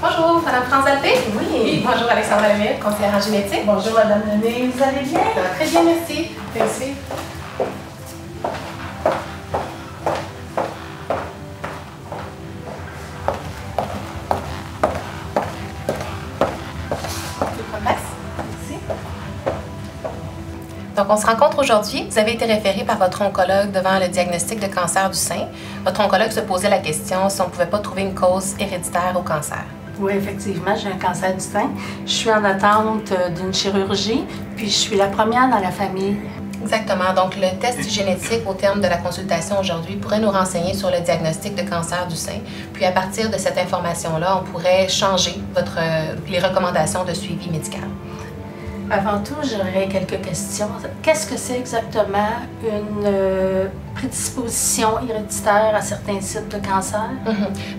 Bonjour, Madame France Alpé. Oui. Bonjour, Alexandra Lemire, conseillère en génétique. Bonjour, Madame Lemire. Vous allez bien? Ça va très bien, merci. Merci. Merci. Donc, on se rencontre aujourd'hui. Vous avez été référé par votre oncologue devant le diagnostic de cancer du sein. Votre oncologue se posait la question si on ne pouvait pas trouver une cause héréditaire au cancer. Oui, effectivement, j'ai un cancer du sein. Je suis en attente d'une chirurgie, puis je suis la première dans la famille. Exactement. Donc, le test génétique au terme de la consultation aujourd'hui pourrait nous renseigner sur le diagnostic de cancer du sein. Puis, à partir de cette information-là, on pourrait changer les recommandations de suivi médical. Avant tout, j'aurais quelques questions. Qu'est-ce que c'est exactement une prédisposition héréditaire à certains types de cancer?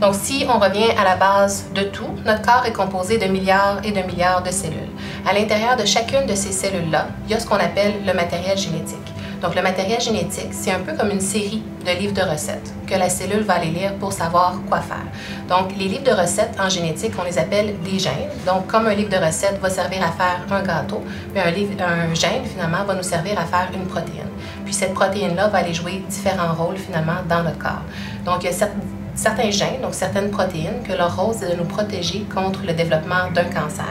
Donc, si on revient à la base de tout, notre corps est composé de milliards et de milliards de cellules. À l'intérieur de chacune de ces cellules-là, il y a ce qu'on appelle le matériel génétique. Donc, le matériel génétique, c'est un peu comme une série de livres de recettes que la cellule va aller lire pour savoir quoi faire. Donc, les livres de recettes en génétique, on les appelle des gènes. Donc, comme un livre de recettes va servir à faire un gâteau, un gène, finalement, va nous servir à faire une protéine. Puis, cette protéine-là va aller jouer différents rôles, finalement, dans notre corps. Donc, il y a certains gènes, donc certaines protéines, que leur rôle, c'est de nous protéger contre le développement d'un cancer.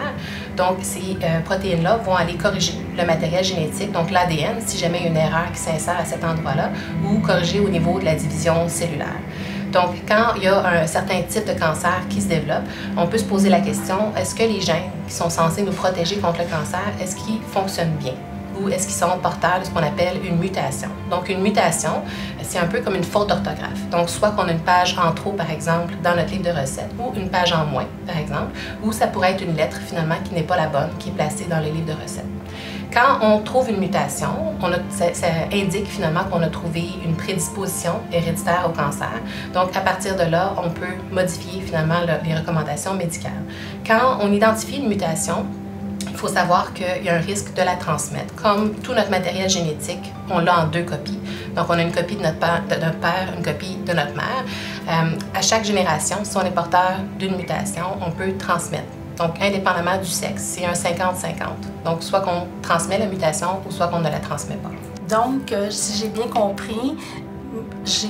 Donc, ces protéines-là vont aller corriger le matériel génétique, donc l'ADN, si jamais il y a une erreur qui s'insère à cet endroit-là, ou corriger au niveau de la division cellulaire. Donc, quand il y a un certain type de cancer qui se développe, on peut se poser la question, est-ce que les gènes qui sont censés nous protéger contre le cancer, est-ce qu'ils fonctionnent bien? Ou est-ce qu'ils sont porteurs de ce qu'on appelle une mutation? Donc, une mutation, c'est un peu comme une faute d'orthographe. Donc, soit qu'on a une page en trop, par exemple, dans notre livre de recettes, ou une page en moins, par exemple, ou ça pourrait être une lettre, finalement, qui n'est pas la bonne, qui est placée dans le livre de recettes. Quand on trouve une mutation, ça indique finalement qu'on a trouvé une prédisposition héréditaire au cancer. Donc, à partir de là, on peut modifier finalement les recommandations médicales. Quand on identifie une mutation, il faut savoir qu'il y a un risque de la transmettre. Comme tout notre matériel génétique, on l'a en 2 copies. Donc, on a une copie de notre père, une copie de notre mère. À chaque génération, si on est porteur d'une mutation, on peut transmettre. Donc, indépendamment du sexe, c'est un 50-50. Donc, soit qu'on transmet la mutation ou soit qu'on ne la transmet pas. Donc, si j'ai bien compris, si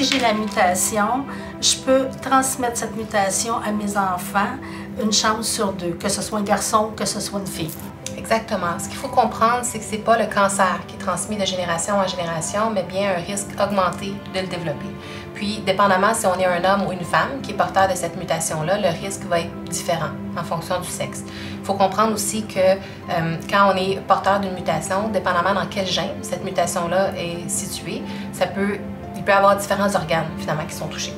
j'ai la mutation, je peux transmettre cette mutation à mes enfants une chance sur 2, que ce soit un garçon ou que ce soit une fille. Exactement. Ce qu'il faut comprendre, c'est que ce n'est pas le cancer qui est transmis de génération en génération, mais bien un risque augmenté de le développer. Puis, dépendamment si on est un homme ou une femme qui est porteur de cette mutation-là, le risque va être différent en fonction du sexe. Il faut comprendre aussi que quand on est porteur d'une mutation, dépendamment dans quel gène cette mutation-là est située, il peut y avoir différents organes finalement qui sont touchés.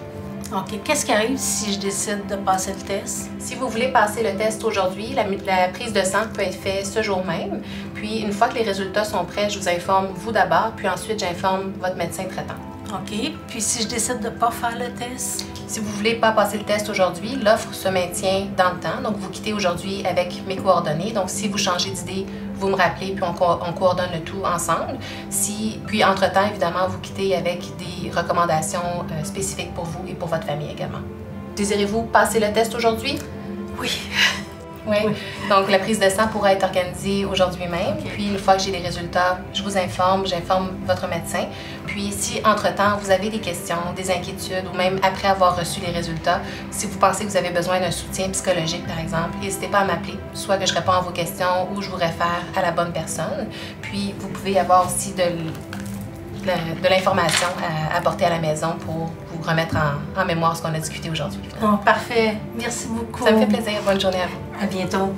OK. Qu'est-ce qui arrive si je décide de passer le test? Si vous voulez passer le test aujourd'hui, la prise de sang peut être faite ce jour même. Puis, une fois que les résultats sont prêts, je vous informe vous d'abord, puis ensuite, j'informe votre médecin traitant. OK. Puis, si je décide de ne pas faire le test? Si vous ne voulez pas passer le test aujourd'hui, l'offre se maintient dans le temps. Donc, vous quittez aujourd'hui avec mes coordonnées. Donc, si vous changez d'idée, vous me rappelez, puis on coordonne le tout ensemble. Puis, entre-temps, évidemment, vous quittez avec des recommandations spécifiques pour vous et pour votre famille également. Désirez-vous passer le test aujourd'hui? Oui. Oui. Donc, la prise de sang pourra être organisée aujourd'hui même. Okay. Puis, une fois que j'ai les résultats, je vous informe, j'informe votre médecin. Puis, si entre-temps, vous avez des questions, des inquiétudes, ou même après avoir reçu les résultats, si vous pensez que vous avez besoin d'un soutien psychologique, par exemple, n'hésitez pas à m'appeler. Soit que je réponds à vos questions ou je vous réfère à la bonne personne. Puis, vous pouvez avoir aussi de l'information à apporter à la maison pour vous remettre en mémoire ce qu'on a discuté aujourd'hui. Oh, parfait. Merci beaucoup. Ça me fait plaisir. Bonne journée à vous. À bientôt.